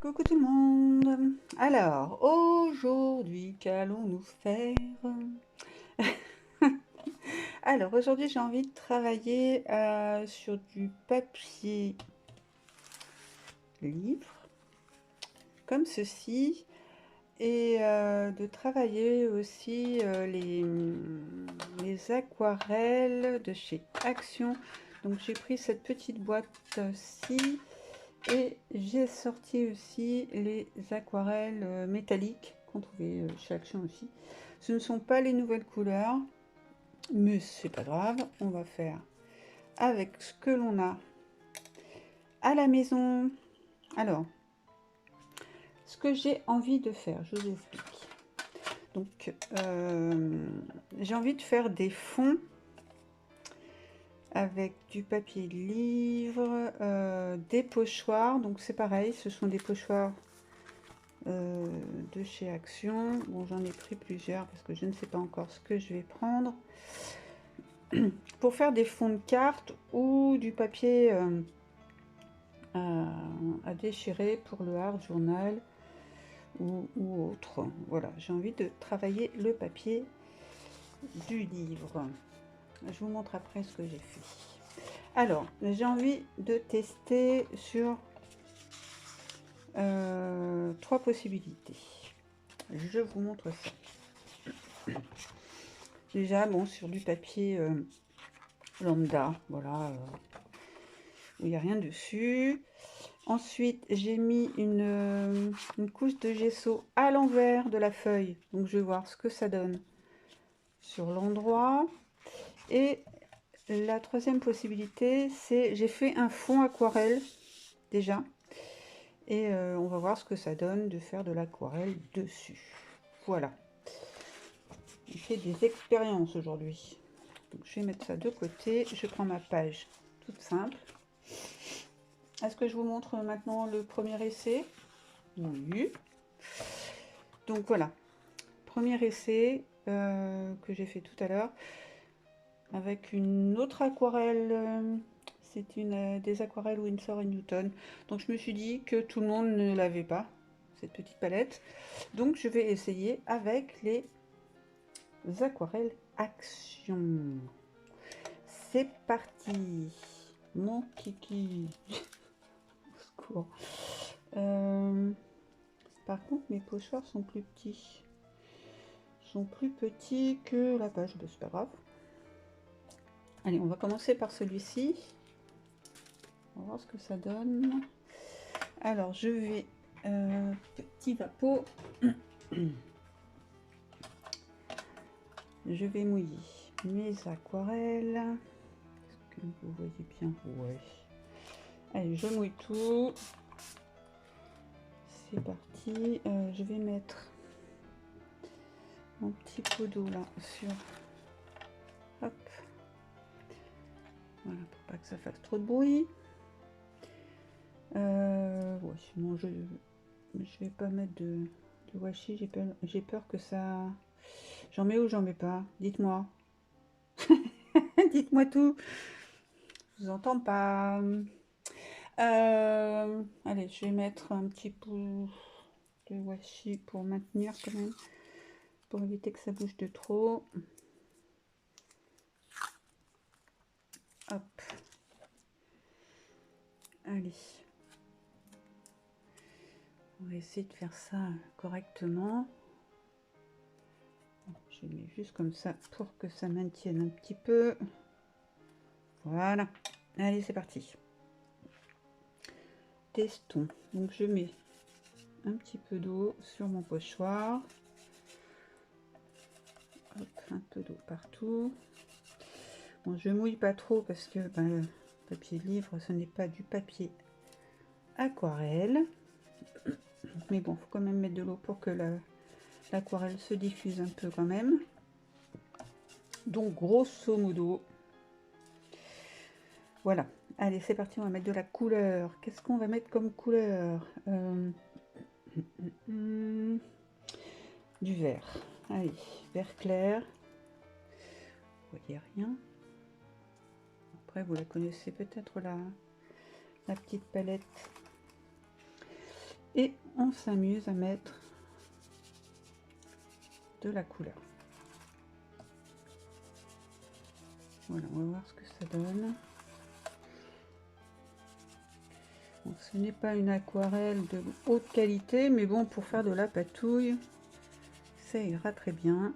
Coucou tout le monde. Alors, aujourd'hui, qu'allons-nous faire? Alors, aujourd'hui, j'ai envie de travailler sur du papier livre, comme ceci, et de travailler aussi les aquarelles de chez Action. Donc, j'ai pris cette petite boîte-ci. Et j'ai sorti aussi les aquarelles métalliques qu'on trouvait chez Action aussi. Ce ne sont pas les nouvelles couleurs, mais c'est pas grave. On va faire avec ce que l'on a à la maison. Alors, ce que j'ai envie de faire, je vous explique. Donc, j'ai envie de faire des fonds avec du papier de livre, des pochoirs. Donc c'est pareil, ce sont des pochoirs de chez Action. Bon, j'en ai pris plusieurs parce que je ne sais pas encore ce que je vais prendre pour faire des fonds de cartes ou du papier à déchirer pour le hard journal ou autre. Voilà, j'ai envie de travailler le papier du livre. Je vous montre après ce que j'ai fait. Alors, j'ai envie de tester sur 3 possibilités. Je vous montre ça. Déjà, bon, sur du papier lambda, voilà, où il n'y a rien dessus. Ensuite, j'ai mis une couche de gesso à l'envers de la feuille. Donc, je vais voir ce que ça donne sur l'endroit. Et la troisième possibilité, c'est j'ai fait un fond aquarelle déjà. Et on va voir ce que ça donne de faire de l'aquarelle dessus. Voilà. On fait des expériences aujourd'hui. Donc, je vais mettre ça de côté. Je prends ma page toute simple. Est-ce que je vous montre maintenant le premier essai? Oui. Donc voilà. Premier essai que j'ai fait tout à l'heure avec une autre aquarelle. C'est une des aquarelles Winsor & Newton. Donc je me suis dit que tout le monde ne l'avait pas, cette petite palette. Donc je vais essayer avec les aquarelles Action. C'est parti. Mon kiki. Au secours. Par contre, mes pochoirs sont plus petits. Sont plus petits que la page. Ben, c'est pas grave. Allez, on va commencer par celui-ci. On va voir ce que ça donne. Alors, je vais... petit vapeau. Je vais mouiller mes aquarelles. Est-ce que vous voyez bien? Ouais. Allez, je mouille tout. C'est parti. Je vais mettre mon petit pot d'eau là sur... Hop. Voilà, pour pas que ça fasse trop de bruit. Ouais, sinon je vais pas mettre de washi. J'ai peur que ça... J'en mets ou j'en mets pas? Dites-moi. Dites-moi tout. Je vous entends pas. Allez, je vais mettre un petit peu de washi pour maintenir quand même, pour éviter que ça bouge de trop. Hop. Allez. On va essayer de faire ça correctement. Je mets juste comme ça pour que ça maintienne un petit peu. Voilà. Allez, c'est parti. Testons. Donc je mets un petit peu d'eau sur mon pochoir. Hop, un peu d'eau partout. Bon, je mouille pas trop parce que ben, le papier livre, ce n'est pas du papier aquarelle. Mais bon, faut quand même mettre de l'eau pour que l'aquarelle se diffuse un peu quand même. Donc grosso modo, voilà. Allez, c'est parti, on va mettre de la couleur. Qu'est-ce qu'on va mettre comme couleur? Du vert. Allez, vert clair. Vous voyez rien. Après, vous la connaissez peut-être la petite palette et on s'amuse à mettre de la couleur. Voilà, on va voir ce que ça donne. Bon, ce n'est pas une aquarelle de haute qualité, mais bon, pour faire de la patouille, ça ira très bien,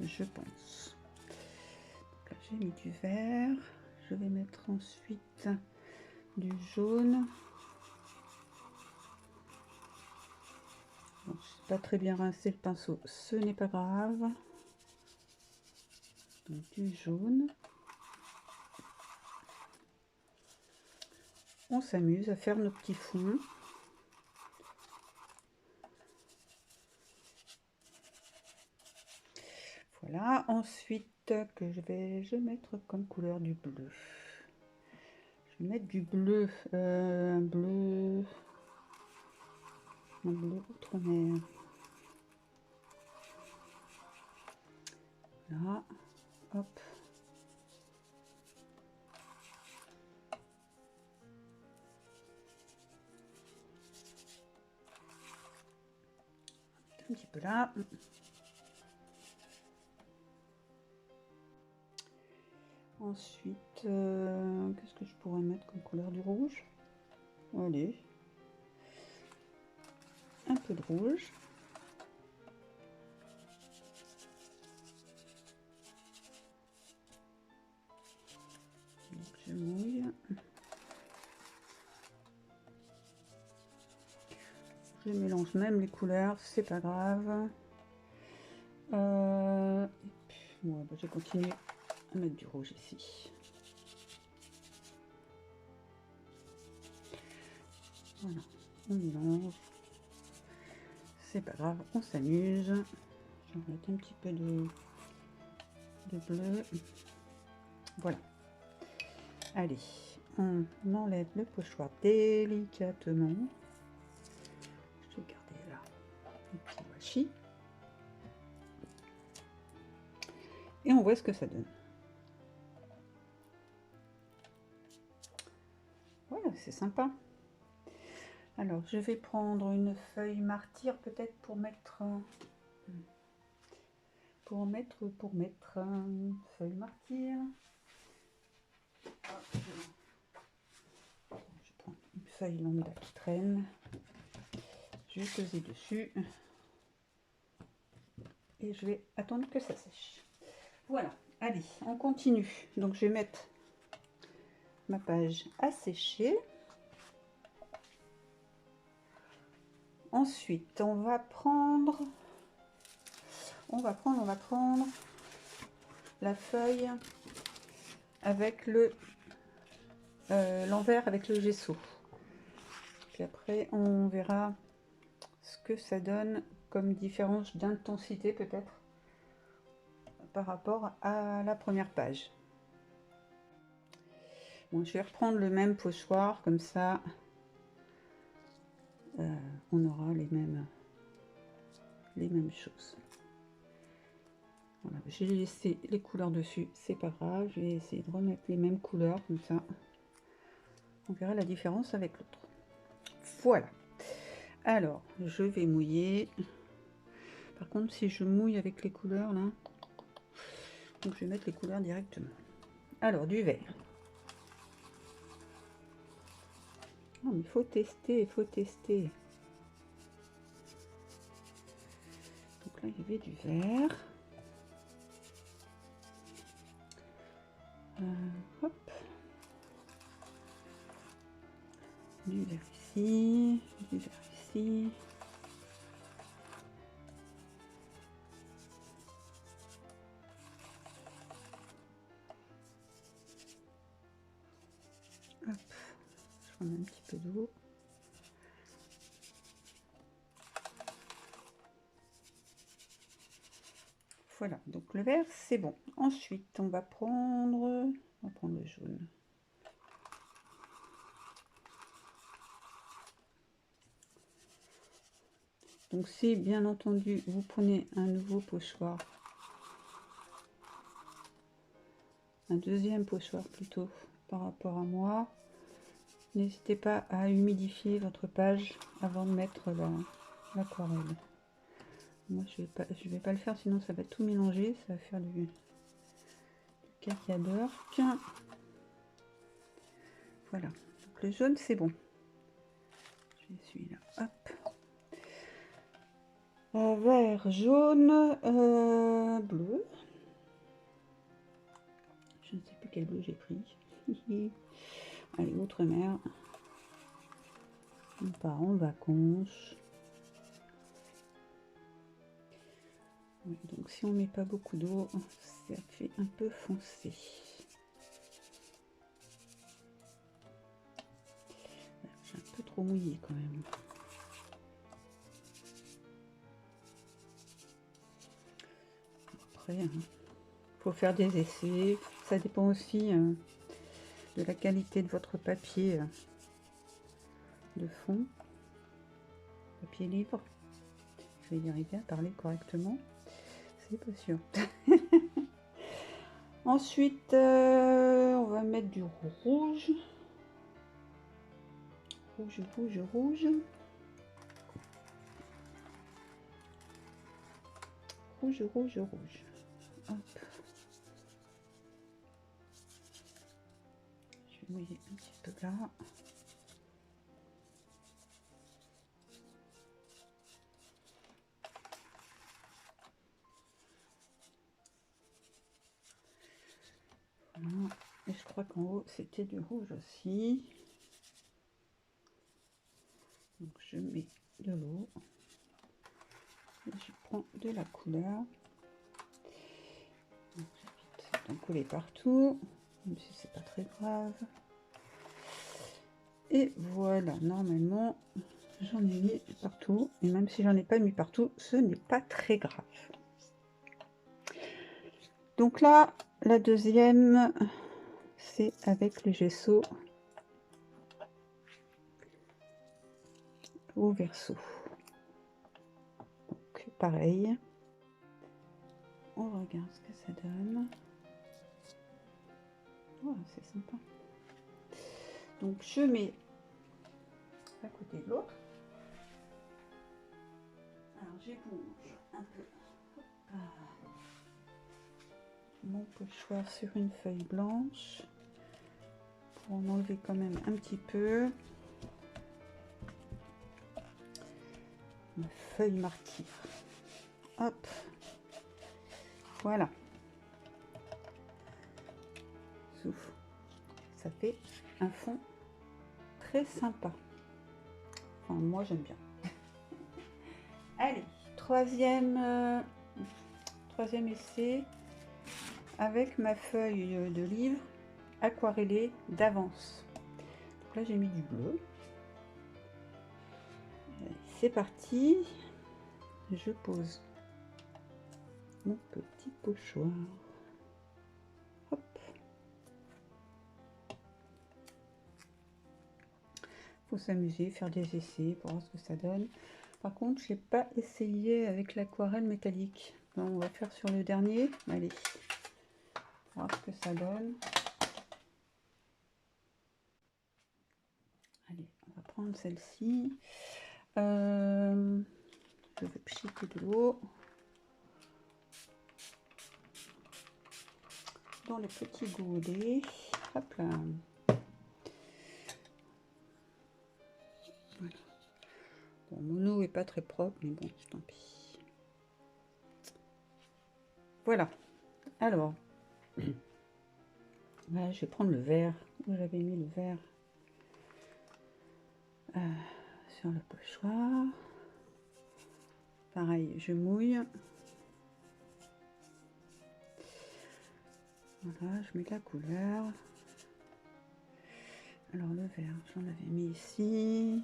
je pense. Donc là, j'ai mis du vert. Je vais mettre ensuite du jaune. Bon, je n'ai pas très bien rincé le pinceau, ce n'est pas grave. Donc du jaune. On s'amuse à faire nos petits fonds. Voilà, ensuite que je vais mettre comme couleur du bleu. Je vais mettre du bleu, un bleu outre-mer. Là, hop. Un petit peu là. Ensuite, qu'est-ce que je pourrais mettre comme couleur du rouge? Allez, un peu de rouge. Donc je mouille. Je mélange même les couleurs, c'est pas grave. Et puis, ouais, bah, je continue à mettre du rouge ici. Voilà, on mélange. C'est pas grave, on s'amuse. Je vais mettre un petit peu de bleu. Voilà. Allez, on enlève le pochoir délicatement. Je vais garder là le petit washi. Et on voit ce que ça donne. Voilà, c'est sympa. Alors, je vais prendre une feuille martyr peut-être pour mettre une feuille martyr. Je prends une feuille lambda qui traîne. Je vais poser dessus et je vais attendre que ça sèche. Voilà, allez, on continue. Donc, je vais mettre ma page à sécher. Ensuite, on va prendre la feuille avec l'envers avec le gesso. Puis après, on verra ce que ça donne comme différence d'intensité peut-être par rapport à la première page. Bon, je vais reprendre le même pochoir comme ça. On aura les mêmes choses. Voilà, j'ai laissé les couleurs dessus, c'est pas grave, je vais essayer de remettre les mêmes couleurs comme ça. On verra la différence avec l'autre. Voilà. Alors, je vais mouiller. Par contre, si je mouille avec les couleurs là, donc je vais mettre les couleurs directement. Alors, du vert. Oh, mais il faut tester, il faut tester. Donc là, il y avait du vert. Hop. Du vert ici, du vert ici. Hop. Je remets un petit peu d'eau. Voilà, donc le vert, c'est bon. Ensuite, on va prendre le jaune. Donc si bien entendu vous prenez un nouveau pochoir, un deuxième pochoir plutôt par rapport à moi, N'hésitez pas à humidifier votre page avant de mettre l'aquarelle. Moi, je vais pas le faire, sinon ça va tout mélanger. Ça va faire du caca d'orque. Voilà. Donc, le jaune, c'est bon. Je suis là. Hop. Vert, jaune, bleu. Je ne sais plus quel bleu j'ai pris. Allez, outre-mer. On part en vacances. Oui, donc si on met pas beaucoup d'eau, ça fait un peu foncé. J'ai un peu trop mouillé quand même. Après, faut faire des essais. Ça dépend aussi de la qualité de votre papier de fond. Papier livre. Je vais y arriver à parler correctement. C'est pas sûr. Ensuite, on va mettre du rouge. Rouge, rouge, rouge. Rouge, rouge, rouge. Hop. Je vais mouiller un petit peu là. Voilà. Et je crois qu'en haut, c'était du rouge aussi. Donc je mets de l'eau. Je prends de la couleur. J'évite d'en couler partout, même si c'est pas très grave. Et voilà, normalement, j'en ai mis partout. Et même si j'en ai pas mis partout, ce n'est pas très grave. Donc là, la deuxième, c'est avec le gesso au verso. Donc pareil, on regarde ce que ça donne. Oh, c'est sympa. Donc je mets à côté de l'autre. Alors j'éponge un peu mon pochoir sur une feuille blanche pour en enlever quand même un petit peu. Ma feuille martyre. Hop. Voilà. Souffle. Ça fait un fond très sympa. Enfin, moi j'aime bien. Allez, troisième essai avec ma feuille de livre aquarellée d'avance. Là j'ai mis du bleu. C'est parti. Je pose mon petit pochoir. Hop. Faut s'amuser, faire des essais pour voir ce que ça donne. Par contre, je n'ai pas essayé avec l'aquarelle métallique. Donc, on va faire sur le dernier. Allez, voir ce que ça donne. Allez, on va prendre celle-ci. Je vais pchiter de l'eau dans le petit gobelet. Hop là. Voilà. Bon, mon eau est pas très propre, mais bon, tant pis. Voilà. Alors, là, je vais prendre le verre où j'avais mis le verre sur le pochoir. Pareil, je mouille. Voilà, je mets de la couleur. Alors le vert, j'en avais mis ici.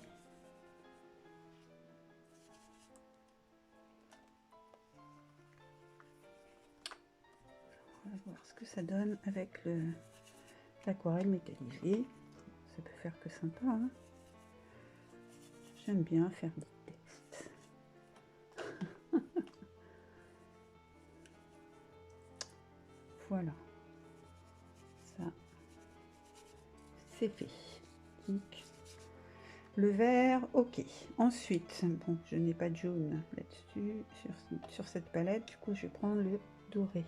On va voir ce que ça donne avec l'aquarelle métallisée. Ça peut faire que sympa, hein. J'aime bien faire des tests. Voilà. Ça, c'est fait. Donc, Le vert, ok. Ensuite, bon, je n'ai pas de jaune là-dessus, sur cette palette, du coup je vais prendre le doré.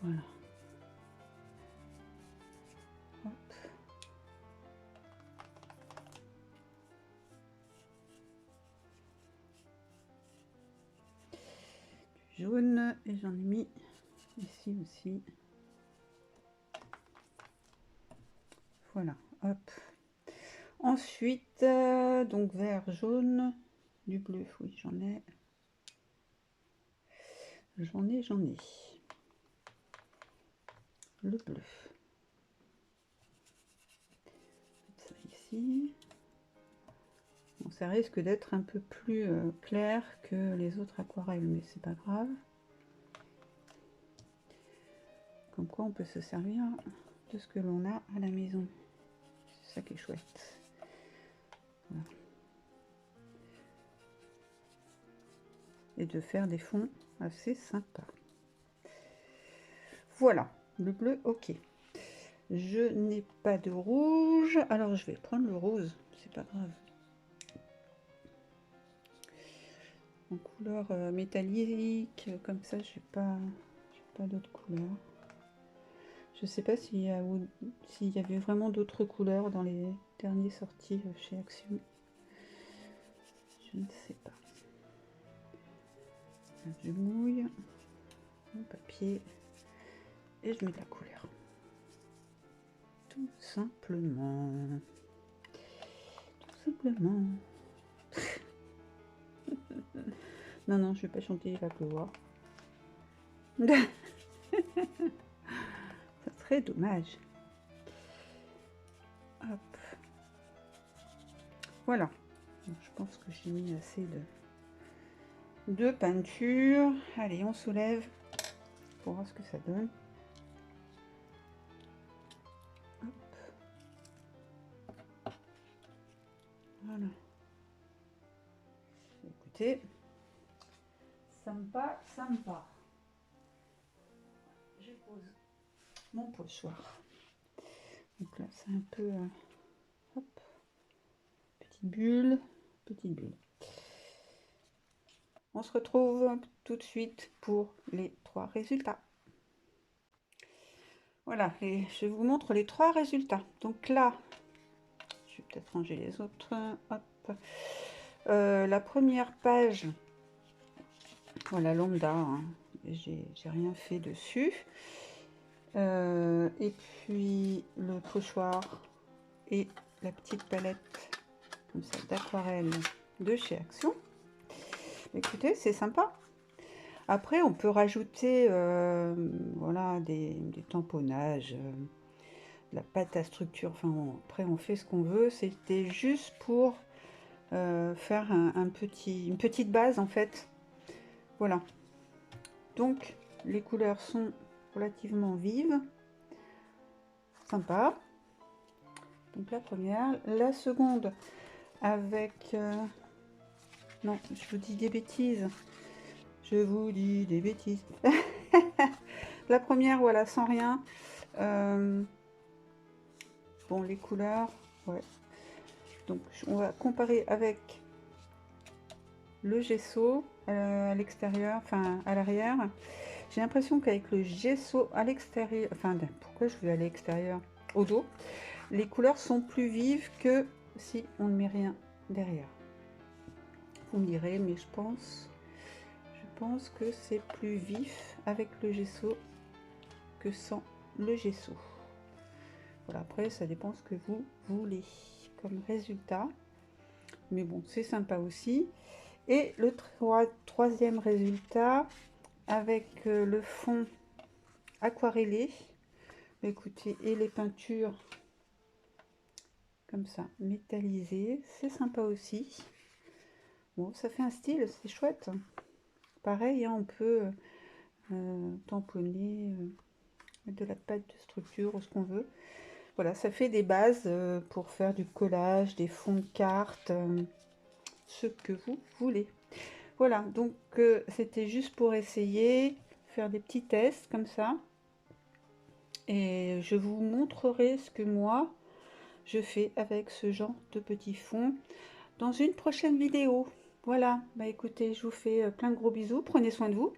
Voilà. Hop. Du jaune, et j'en ai mis ici aussi. Voilà, hop. Ensuite, donc vert, jaune, du bleu, oui, j'en ai. J'en ai. Le bleu. Ça ici. Bon, ça risque d'être un peu plus clair que les autres aquarelles, mais c'est pas grave. Comme quoi on peut se servir de ce que l'on a à la maison. C'est ça qui est chouette. Voilà. Et de faire des fonds assez sympas. Voilà, le bleu, ok. Je n'ai pas de rouge, alors je vais prendre le rose, c'est pas grave. En couleur métallique, comme ça, j'ai pas d'autres couleurs. Je sais pas s'il y avait vraiment d'autres couleurs dans les derniers sorties chez Action. Je ne sais pas. Je mouille mon papier et je mets de la couleur. Tout simplement. Tout simplement. Non, non, je vais pas chanter, il va pleuvoir. Ça serait dommage. Hop. Voilà. Donc, je pense que j'ai mis assez de peinture. Allez, on soulève pour voir ce que ça donne. Hop. Voilà. Écoutez, sympa, sympa. Je pose mon pochoir. Donc là, c'est un peu... hop. Petite bulle, petite bulle. On se retrouve tout de suite pour les 3 résultats. Voilà, et je vous montre les 3 résultats. Donc là, je vais peut-être ranger les autres. Hop. La première page, voilà, lambda, hein. J'ai rien fait dessus. Et puis le pochoir et la petite palette comme ça d'aquarelle de chez Action. Écoutez, c'est sympa. Après, on peut rajouter voilà, des tamponnages, de la pâte à structure. Enfin, bon, après, on fait ce qu'on veut. C'était juste pour faire une petite base, en fait. Voilà. Donc, les couleurs sont relativement vives. Sympa. Donc, la première. La seconde, avec... non, je vous dis des bêtises. Je vous dis des bêtises. La première, voilà, sans rien. Bon, les couleurs, ouais. Donc, on va comparer avec le gesso à l'extérieur, enfin à l'arrière. J'ai l'impression qu'avec le gesso à l'extérieur, enfin, pourquoi je vais à l'extérieur, au dos, les couleurs sont plus vives que si on ne met rien derrière. Vous me direz, mais je pense que c'est plus vif avec le gesso que sans le gesso. Voilà, après ça dépend ce que vous voulez comme résultat, mais bon, c'est sympa aussi. Et le troisième résultat avec le fond aquarellé, écoutez, et les peintures comme ça métallisées, c'est sympa aussi. Bon, ça fait un style, c'est chouette. Pareil, hein, on peut tamponner, mettre de la pâte de structure ou ce qu'on veut. Voilà, ça fait des bases pour faire du collage, des fonds de cartes, ce que vous voulez. Voilà, donc c'était juste pour essayer, faire des petits tests comme ça. Et je vous montrerai ce que moi, je fais avec ce genre de petit fond dans une prochaine vidéo. Voilà, bah écoutez, je vous fais plein de gros bisous, prenez soin de vous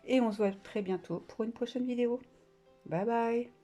et on se voit très bientôt pour une prochaine vidéo. Bye bye.